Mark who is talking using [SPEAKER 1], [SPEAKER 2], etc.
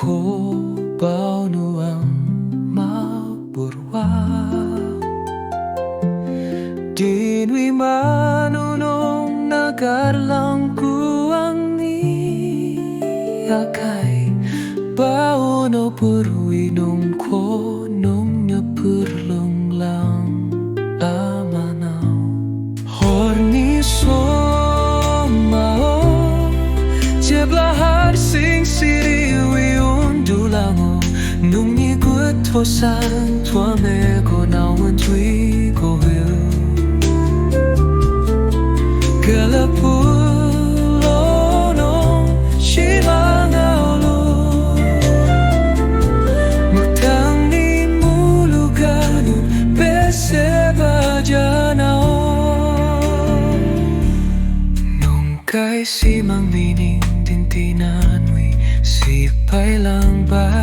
[SPEAKER 1] ko bao nuang maburwa Dinwi manunong nagarlang kuang ni akay bao no purwi nung ko nung nya purlong lang amanaw horni so mao jeblahar sing siriwi undulango nung ni gut hosan tua me ko nawan tui ko hu Galapulo no shilangaulo Mutang ni muluganu bese bajanao Nung kay simang mining dintinanwi sipay lang ba